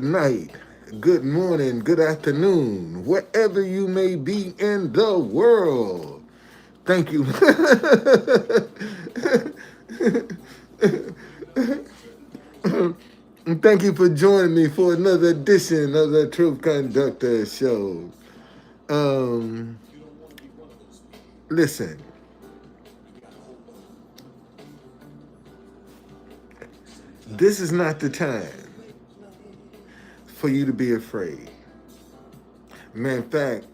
night, good morning, good afternoon, wherever you may be in the world. Thank you. Thank you for joining me for another edition of the Truth Conductor Show. Um, Listen, this is not the time for you to be afraid. Matter of fact,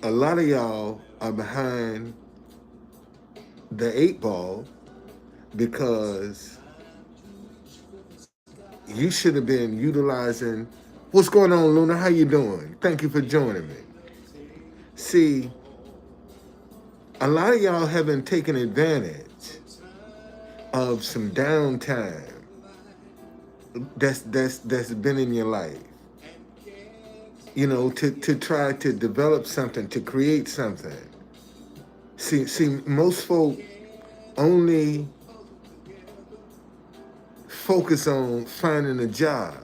a lot of y'all are behind the eight ball because you should have been utilizing. What's going on, Luna? How you doing? Thank you for joining me. See, a lot of y'all haven't taken advantage of some downtime that's been in your life. You know, to try to develop something, to create something. See, most folk only focus on finding a job.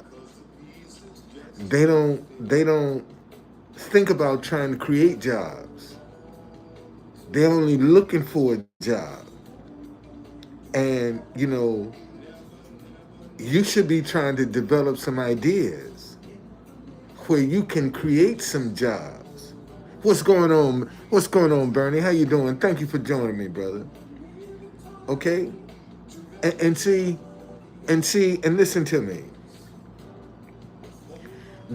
They don't think about trying to create jobs. They're only looking for a job. And, you should be trying to develop some ideas where you can create some jobs. What's going on? What's going on, Bernie? How you doing? Thank you for joining me, brother. Okay? And see, and listen to me.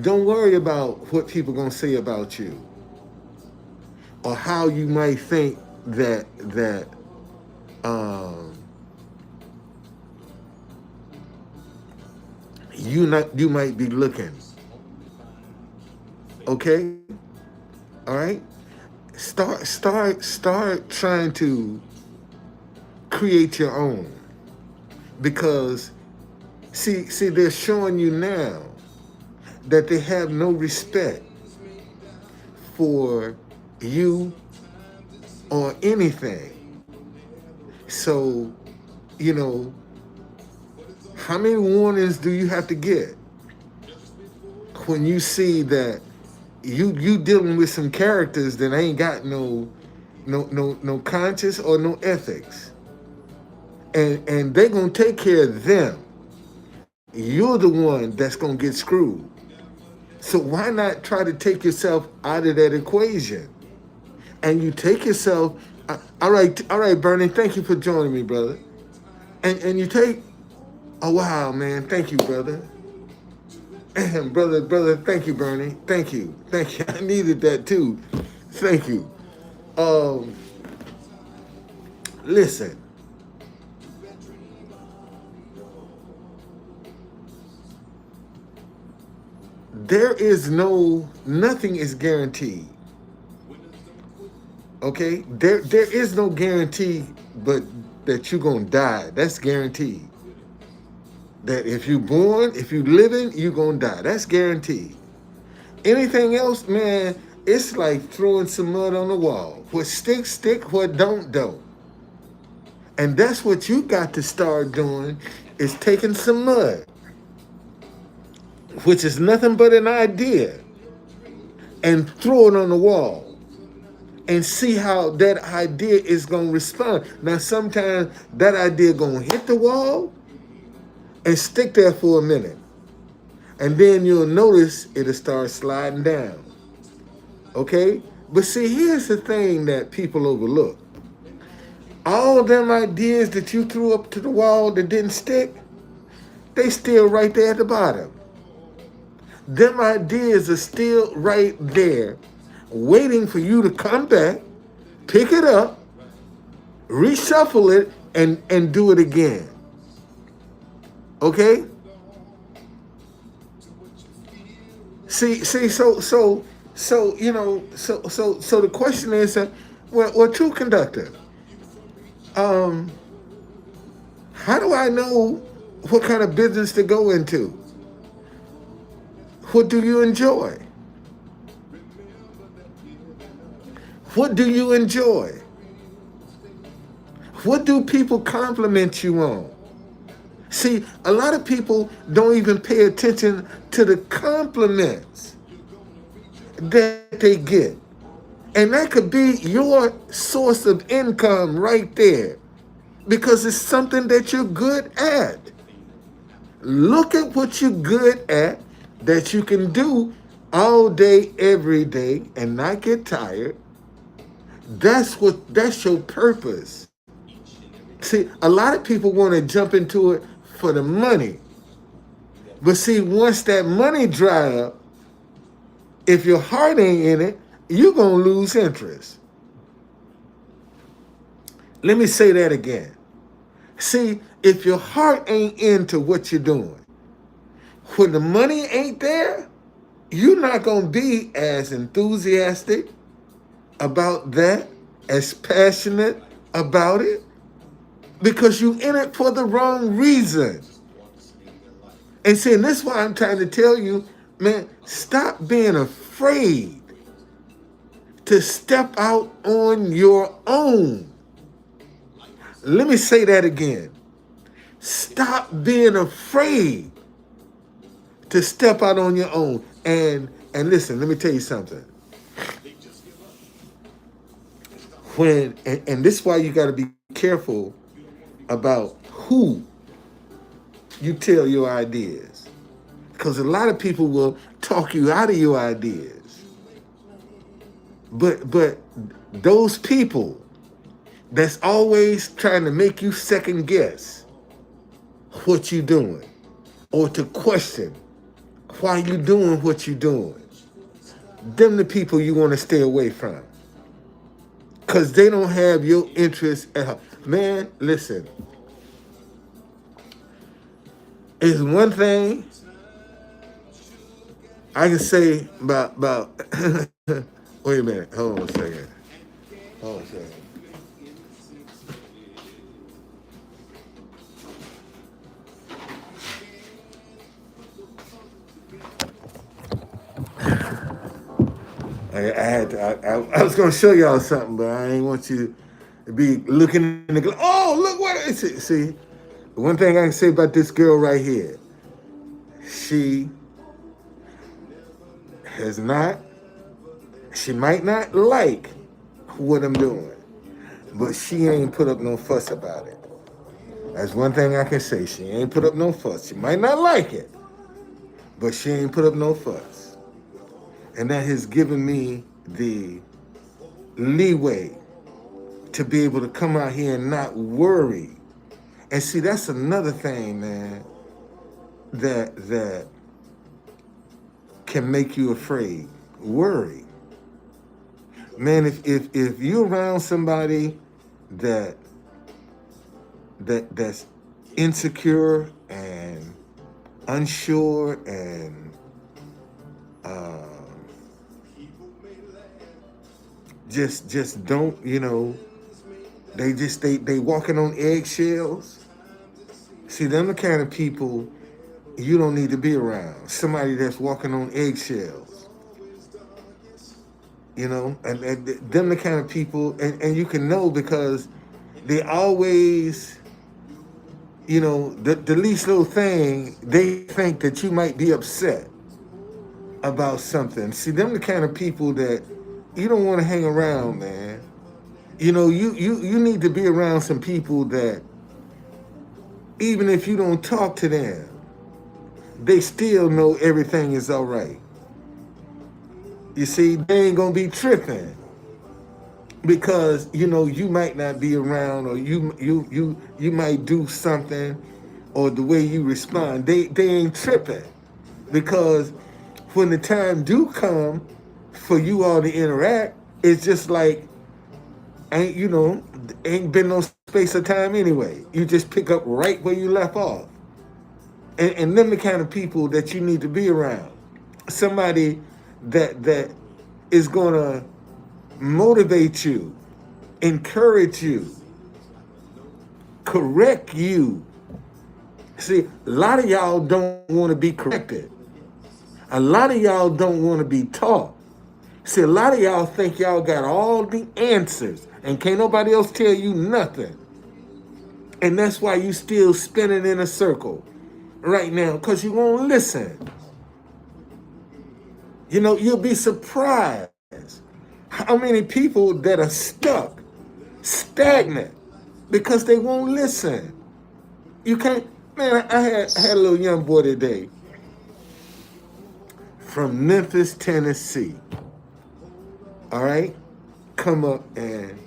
Don't worry about what people gonna say about you or how you might think that um, you might be looking. Okay? All right? Start trying to create your own. Because see they're showing you now that they have no respect for you or anything. So, you know, how many warnings do you have to get when you see that you dealing with some characters that ain't got no conscience or no ethics, and they gonna take care of them. You're the one that's gonna get screwed. So why not try to take yourself out of that equation? And you take yourself. All right, Bernie. Thank you for joining me, brother. And you take. Oh wow, man. Thank you, brother. brother. Thank you, Bernie. Thank you. I needed that too. Thank you. Um, Listen. Nothing is guaranteed. Okay? There is no guarantee but that you're gonna die. That's guaranteed. That if you're born, if you're living, you're gonna die. That's guaranteed. Anything else, man, it's like throwing some mud on the wall. What sticks, stick, what don't. And that's what you got to start doing, is taking some mud, which is nothing but an idea, and throw it on the wall and see how that idea is going to respond. Now, sometimes that idea going to hit the wall and stick there for a minute. And then you'll notice it'll start sliding down. Okay? But see, here's the thing that people overlook. All them ideas that you threw up to the wall that didn't stick, they still right there at the bottom. Them ideas are still right there, waiting for you to come back, pick it up, reshuffle it, and do it again. Okay? See, so the question is, well, true conductor, how do I know what kind of business to go into? What do you enjoy? What do you enjoy? What do people compliment you on? See, a lot of people don't even pay attention to the compliments that they get. And that could be your source of income right there because it's something that you're good at. Look at what you're good at that you can do all day, every day, and not get tired. That's your purpose. See, a lot of people want to jump into it for the money. But see, once that money dry up, if your heart ain't in it, you're going to lose interest. Let me say that again. See, if your heart ain't into what you're doing, when the money ain't there, you're not going to be as enthusiastic about that, as passionate about it, because you're in it for the wrong reason. And see, and this is why I'm trying to tell you, man, stop being afraid to step out on your own. Let me say that again. Stop being afraid to step out on your own. And listen, let me tell you something. And this is why you got to be careful about who you tell your ideas. Because a lot of people will talk you out of your ideas. But those people that's always trying to make you second guess what you're doing or to question why you doing what you're doing, them the people you want to stay away from. Because they don't have your interest at heart. Man, listen. It's one thing I can say about wait a minute, hold on a second. Hold on a second. I was gonna show y'all something, but I ain't want you to be looking in the oh, look what it is. See, one thing I can say about this girl right here, she might not like what I'm doing, but she ain't put up no fuss about it. That's one thing I can say. She ain't put up no fuss. She might not like it, but she ain't put up no fuss. And that has given me the leeway to be able to come out here and not worry. And see, that's another thing, man, that can make you afraid. Worry. Man, if you're around somebody that's insecure and unsure and just don't, they walking on eggshells. See, them the kind of people you don't need to be around. Somebody that's walking on eggshells. And them the kind of people, and you can know because they always, the least little thing, they think that you might be upset about something. See, them the kind of people that you don't want to hang around, man. You need to be around some people that even if you don't talk to them, they still know everything is all right. You see, they ain't gonna be tripping because you might not be around, or you might do something, or the way you respond, they ain't tripping because when the time do come for you all to interact, it's just like ain't been no space or time anyway. You just pick up right where you left off. And them the kind of people that you need to be around. Somebody that is gonna motivate you, encourage you, correct you. See, a lot of y'all don't want to be corrected. A lot of y'all don't want to be taught. See, a lot of y'all think y'all got all the answers and can't nobody else tell you nothing. And that's why you still spinning in a circle right now, because you won't listen. You know, you'll be surprised how many people that are stuck, stagnant, because they won't listen. You can't, man, I had a little young boy today from Memphis, Tennessee. All right? Come up and,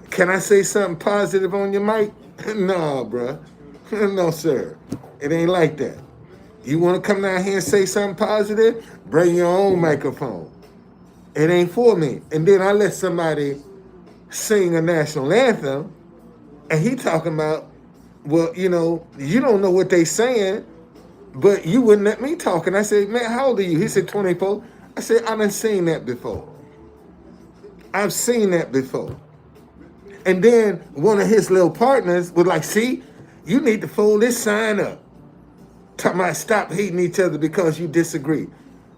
can I say something positive on your mic? No, bruh. No, sir. It ain't like that. You want to come down here and say something positive? Bring your own microphone. It ain't for me. And then I let somebody sing a national anthem, and he talking about, well, you know, you don't know what they saying, but you wouldn't let me talk. And I said, man, how old are you? He said, 24. I said, I done seen that before. I've seen that before. And then one of his little partners was like, see, you need to fold this sign up. Talking about stop hating each other because you disagree.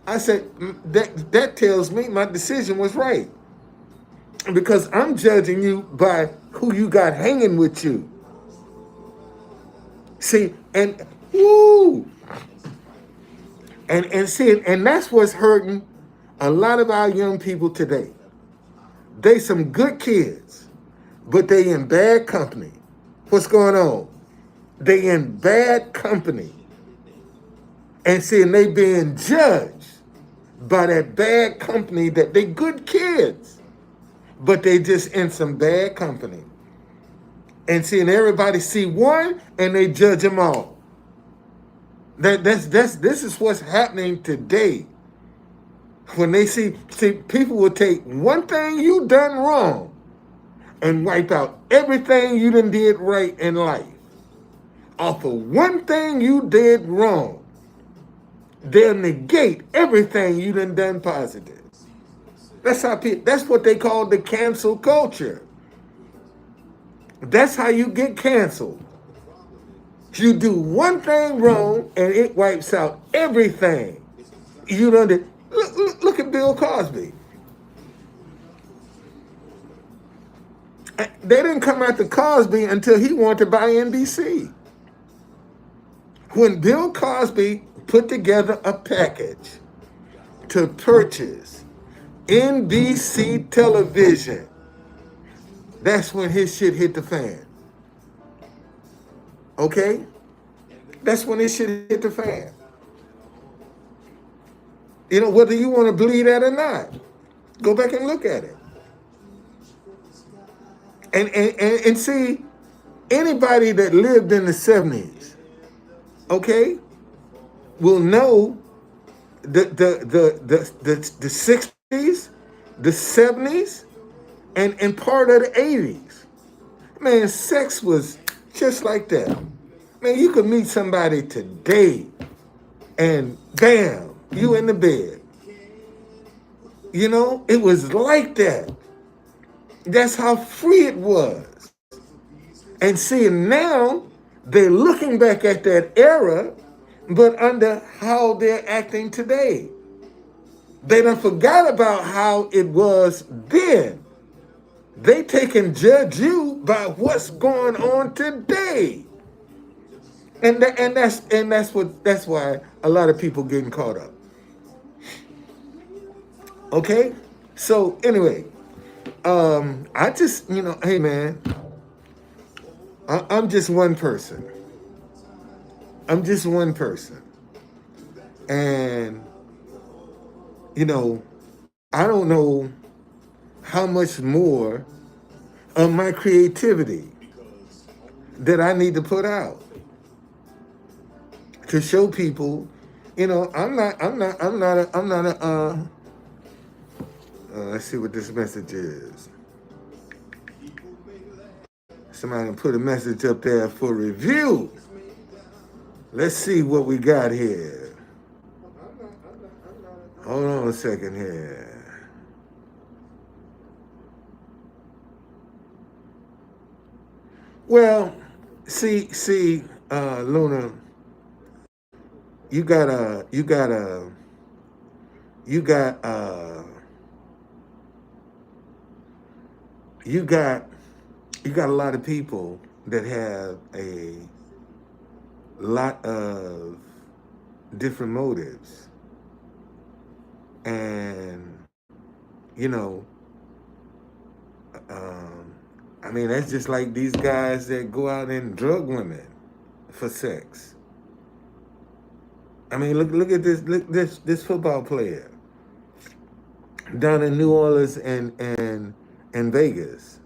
I said, that tells me my decision was right. Because I'm judging you by who you got hanging with you. See, and woo. And see, and that's what's hurting a lot of our young people today. They some good kids, but they in bad company. What's going on? They in bad company. And see, and they being judged by that bad company that they good kids, but they just in some bad company. And see, and everybody see one and they judge them all. This is what's happening today. When they see people will take one thing you done wrong and wipe out everything you done did right in life. Off of one thing you did wrong, they'll negate everything you done positive. That's what they call the cancel culture. That's how you get canceled. You do one thing wrong and it wipes out everything you done did. Look at Bill Cosby. They didn't come after Cosby until he wanted to buy NBC. When Bill Cosby put together a package to purchase NBC television, that's when his shit hit the fan. Okay? That's when his shit hit the fan. You know, whether you want to believe that or not, go back and look at it. And see, anybody that lived in the 70s, okay, will know the 60s, the 70s, and part of the 80s. Man, sex was just like that. Man, you could meet somebody today and bam, you in the bed. You know, it was like that. That's how free it was. And see, now they're looking back at that era, but under how they're acting today. They done forgot about how it was then. They take and judge you by what's going on today. And that's why a lot of people getting caught up. Okay? So anyway, I just, you know, hey man, I'm just one person. I'm just one person. And, you know, I don't know how much more of my creativity that I need to put out to show people, you know, let's see what this message is. Somebody put a message up there for review. Let's see what we got here. Hold on a second here. Well, see, Luna, you got a lot of people that have a lot of different motives. And, you know, um, I mean, that's just like these guys that go out and drug women for sex. I mean, look at this this football player down in New Orleans and Vegas.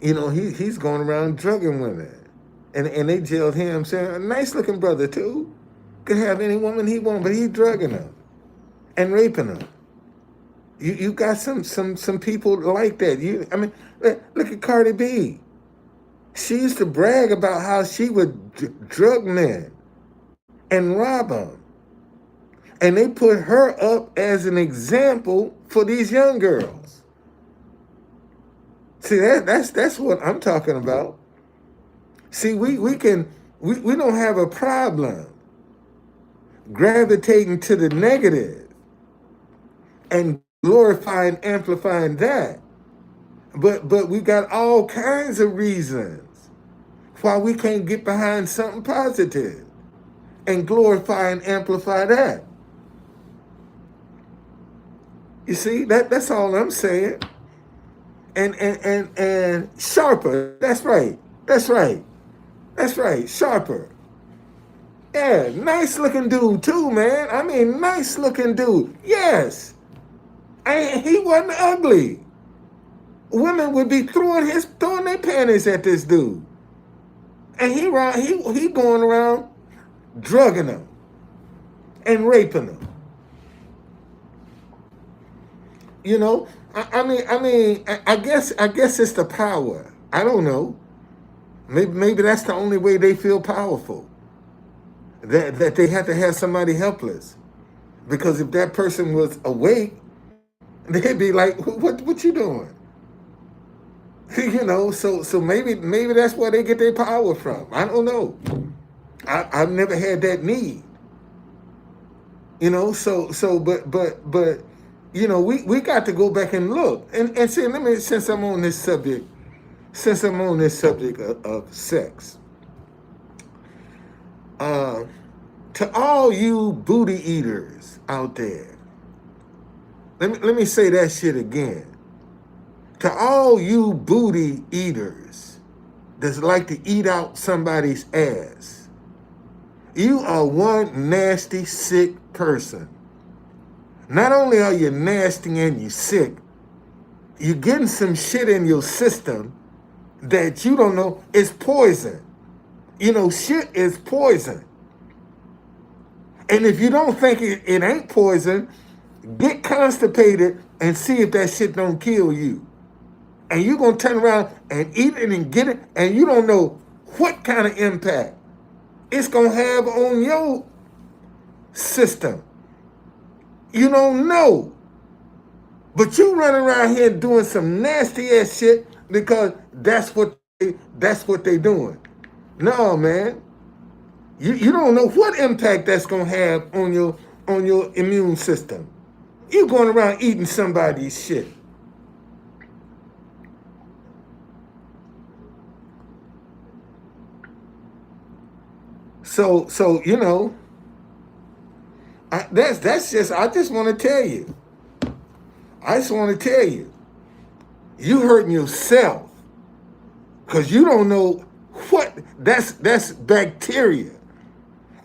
You know, he's going around drugging women. And they jailed him, saying, a nice looking brother too. Could have any woman he want, but he's drugging them and raping them. You got some people like that. I mean, look at Cardi B. She used to brag about how she would drug men and rob them. And they put her up as an example for these young girls. See, that's what I'm talking about. See, we don't have a problem gravitating to the negative and glorifying, amplifying that. But we got all kinds of reasons why we can't get behind something positive and glorify and amplify that. You see, that's all I'm saying. And sharper. That's right. That's right. That's right. Sharper. Yeah, nice looking dude too, man. I mean, nice looking dude. Yes. And he wasn't ugly. Women would be throwing their panties at this dude. And he going around drugging them and raping them. You know, I guess it's the power. I don't know. Maybe that's the only way they feel powerful. That they have to have somebody helpless. Because if that person was awake, they'd be like, what you doing? You know, so maybe that's where they get their power from. I don't know. I've never had that need. You know, but you know, we got to go back and look and see. Since I'm on this subject of sex, to all you booty eaters out there, let me say that shit again. To all you booty eaters that's like to eat out somebody's ass, you are one nasty, sick person. Not only are you nasty and you sick, you're getting some shit in your system that you don't know is poison. You know, shit is poison. And if you don't think it ain't poison, get constipated and see if that shit don't kill you. And you're going to turn around and eat it and get it, and you don't know what kind of impact it's going to have on your system. You don't know. But you run around here doing some nasty ass shit because that's what they doing. No, man. You don't know what impact that's going to have on your immune system. You going around eating somebody's shit. So you know, I just want to tell you. I just want to tell you, you hurting yourself because you don't know what that's bacteria,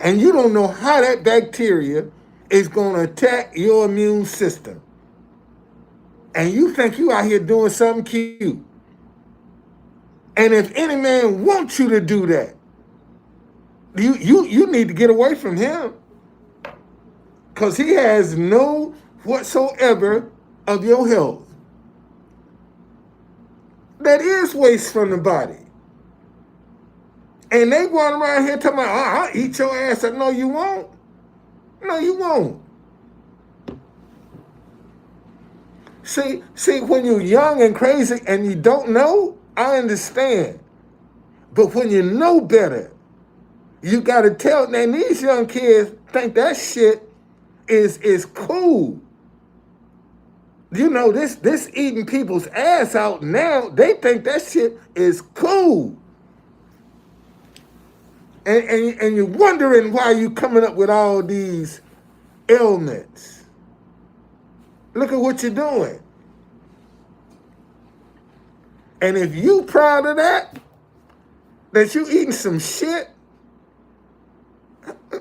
and you don't know how that bacteria is going to attack your immune system, and you think you out here doing something cute. And if any man wants you to do that, you need to get away from him because he has no whatsoever of your health. That is waste from the body. And they going around here talking about, I'll eat your ass. No, you won't. No, you won't. See, when you're young and crazy and you don't know, I understand. But when you know better, you got to tell. And these young kids think that shit is cool. You know, this eating people's ass out now, they think that shit is cool. and you're wondering why you're coming up with all these ailments. Look at what you're doing. And if you proud of that you eating some shit,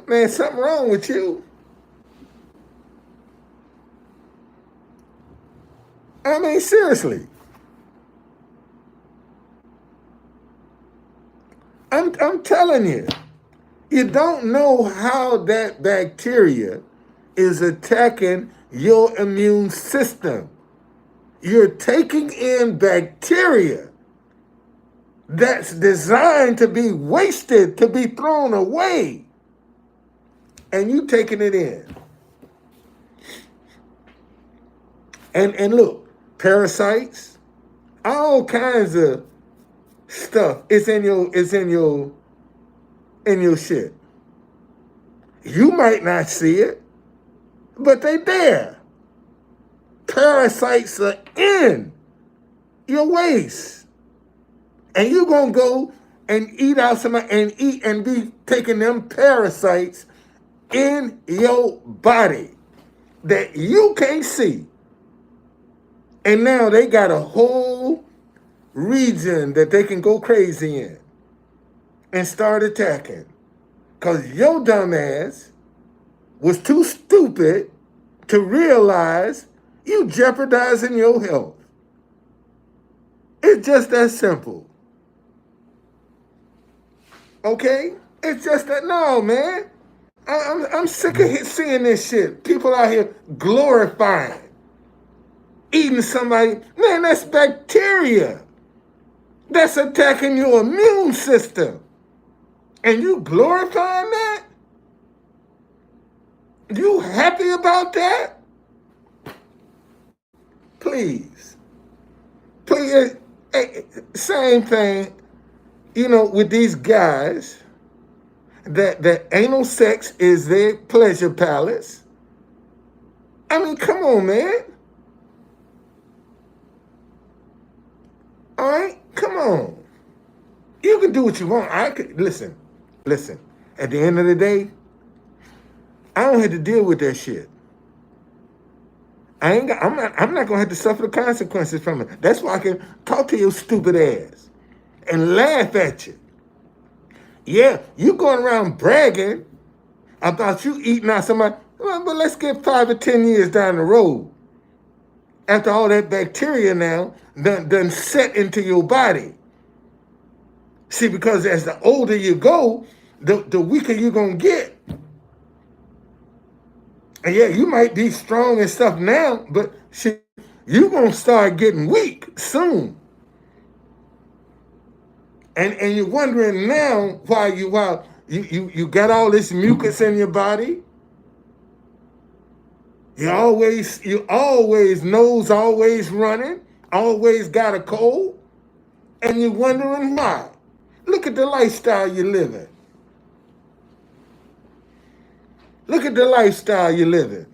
man, something wrong with you. I mean, seriously. I'm telling you, you don't know how that bacteria is attacking your immune system. You're taking in bacteria that's designed to be wasted, to be thrown away, and you taking it in. And look, parasites, all kinds of stuff is in your shit. You might not see it, but they there. Parasites are in your waste. And you're gonna go and eat out somebody and be taking them parasites in your body that you can't see. And now they got a whole region that they can go crazy in and start attacking. Because your dumb ass was too stupid to realize you jeopardizing your health. It's just that simple. Okay? It's just that, no, man. I'm sick of seeing this shit. People out here glorifying eating somebody. Man, that's bacteria. That's attacking your immune system. And you glorifying that? You happy about that? Please. Please. Same thing, with these guys that anal sex is their pleasure palace. I mean, come on, man. All right? Come on. You can do what you want. Listen. At the end of the day, I don't have to deal with that shit. I'm not gonna have to suffer the consequences from it. That's why I can talk to your stupid ass and laugh at you. Yeah, you going around bragging about you eating out somebody, but let's get 5 or 10 years down the road. After all that bacteria now done set into your body. See, because as the older you go, the weaker you're gonna get. And yeah, you might be strong and stuff now, but shit, you're gonna start getting weak soon. And you're wondering now why you got all this mucus in your body. You always nose always running, always got a cold, and you're wondering why. Look at the lifestyle you're living. Look at the lifestyle you're living.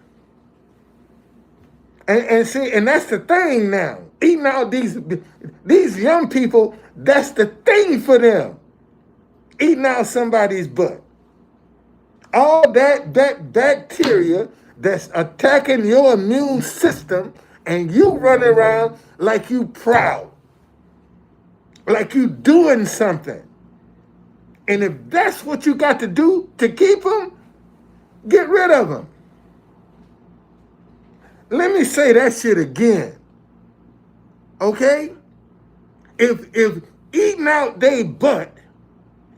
And see, and that's the thing now. Eating out these young people, that's the thing for them. Eating out somebody's butt. All that bacteria that's attacking your immune system, and you run around like you proud. Like you doing something. And if that's what you got to do to keep them, get rid of them. Let me say that shit again. Okay? If eating out their butt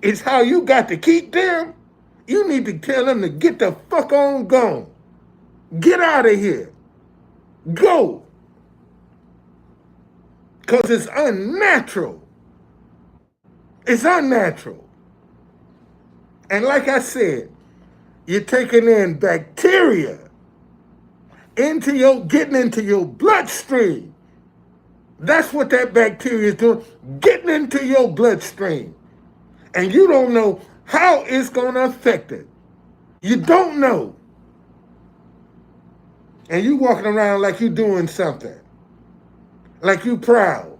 is how you got to keep them, you need to tell them to get the fuck on gone. Get out of here. Go. Because it's unnatural. It's unnatural. And like I said, you're taking in bacteria getting into your bloodstream. That's what that bacteria is doing, getting into your bloodstream. And you don't know how it's going to affect it. You don't know. And you walking around like you doing something. Like you proud.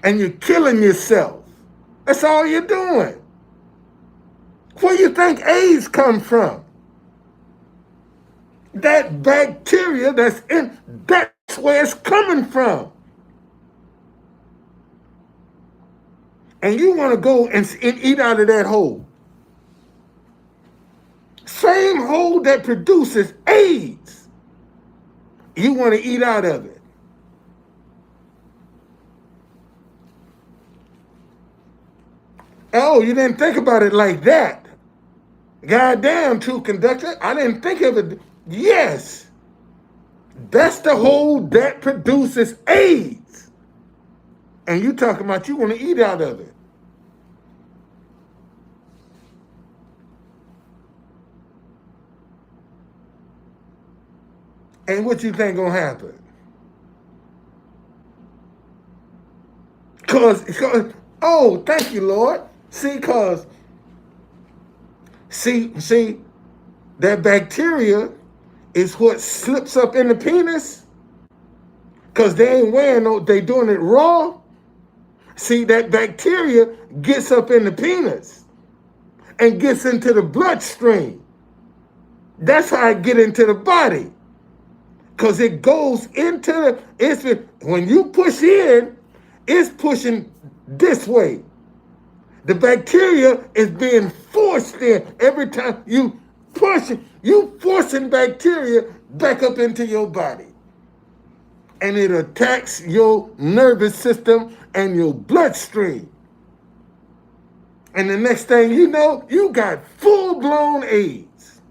And you're killing yourself. That's all you're doing. Where you think AIDS come from? That bacteria that's where it's coming from. And you want to go and eat out of that hole. Same hole that produces AIDS. You want to eat out of it. Oh, you didn't think about it like that. Goddamn, truth conductor. I didn't think of it. Yes. That's the hole that produces AIDS. And you talking about you want to eat out of it. And what you think gonna happen? Cause oh, thank you, Lord. See, that bacteria is what slips up in the penis. Cause they ain't wearing no, they doing it raw. See, that bacteria gets up in the penis and gets into the bloodstream. That's how it get into the body. Cause it goes into when you push in, it's pushing this way. The bacteria is being forced in every time you push it. You forcing bacteria back up into your body. And it attacks your nervous system and your bloodstream. And the next thing you know, you got full-blown AIDS.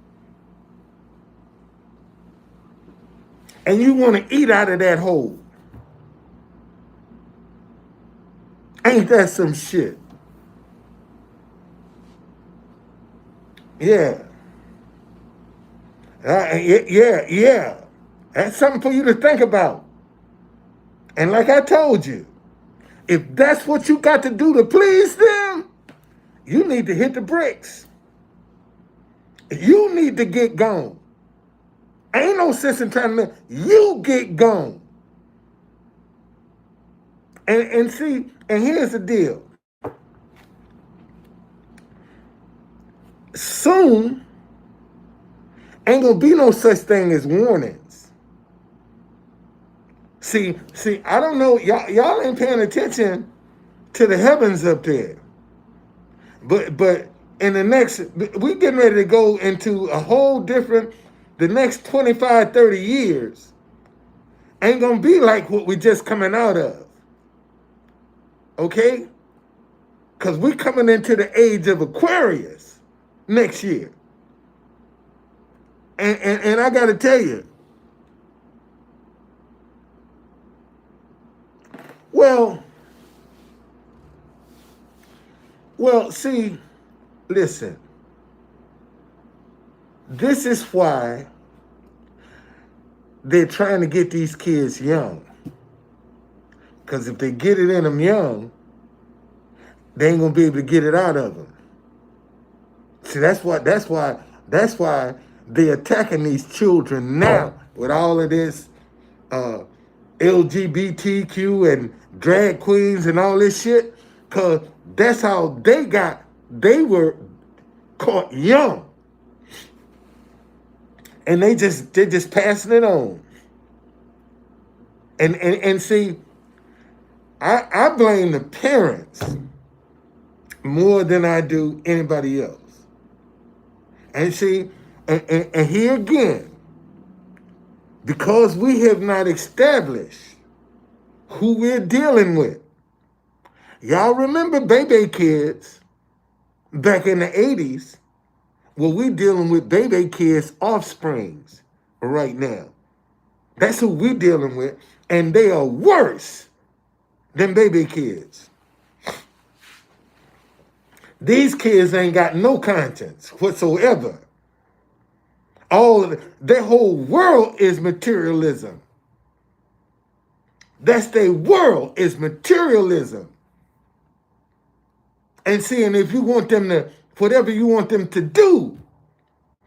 And you want to eat out of that hole. Ain't that some shit? Yeah. Yeah. That's something for you to think about. And like I told you, if that's what you got to do to please them, you need to hit the bricks. You need to get gone. Ain't no sense in trying to you get gone. And see, and here's the deal. Soon ain't gonna be no such thing as warnings. See, I don't know, y'all ain't paying attention to the heavens up there. But in the next, we getting ready to go into a whole different, the next 25, 30 years ain't gonna be like what we just coming out of. Okay? Because we coming into the age of Aquarius next year. And I gotta tell you, well, see, listen. This is why they're trying to get these kids young. Because if they get it in them young, they ain't gonna be able to get it out of them. See, that's why they're attacking these children now with all of this LGBTQ and drag queens and all this shit. Because that's how they were caught young. And they're just passing it on. And see, I blame the parents more than I do anybody else. And see, and here again, because we have not established who we're dealing with. Y'all remember baby kids back in the 80s? Well, we're dealing with baby kids' offsprings right now. That's who we're dealing with, and they are worse than baby kids. These kids ain't got no conscience whatsoever. Their whole world is materialism. That's their world is materialism. And seeing if you want them to, whatever you want them to do,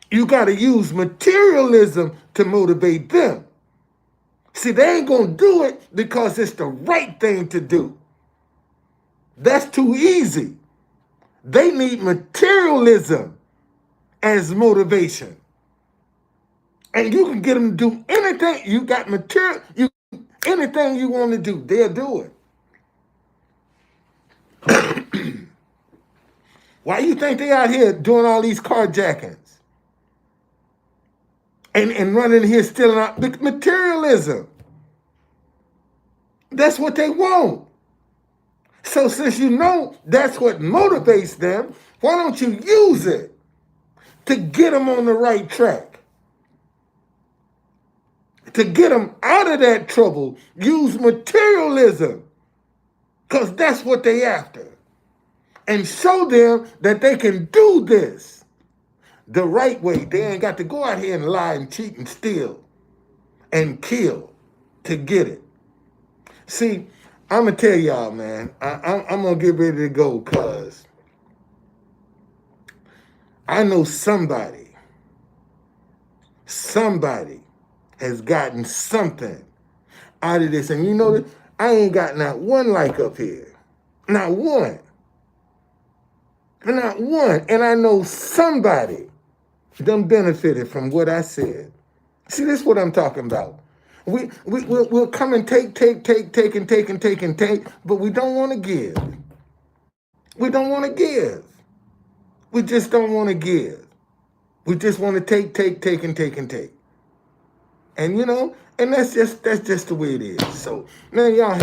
you got to use materialism to motivate them. See, they ain't going to do it because it's the right thing to do. That's too easy. They need materialism as motivation. And you can get them to do anything. You got material, anything you want to do, they'll do it. Why you think they out here doing all these carjackings? And running here stealing out materialism. That's what they want. So since you know that's what motivates them, why don't you use it to get them on the right track? To get them out of that trouble, use materialism, because that's what they after. And show them that they can do this the right way. They ain't got to go out here and lie and cheat and steal and kill to get it. See, I'm going to tell y'all, man, I'm going to get ready to go because I know somebody has gotten something out of this. And you know that I ain't got not one like up here. Not one. Not one. And I know somebody done benefited from what I said. See, this is what I'm talking about. We'll come and take, but we don't want to give. We don't want to give. We just don't want to give. We just want to take. And you know, and that's just the way it is. So, man, y'all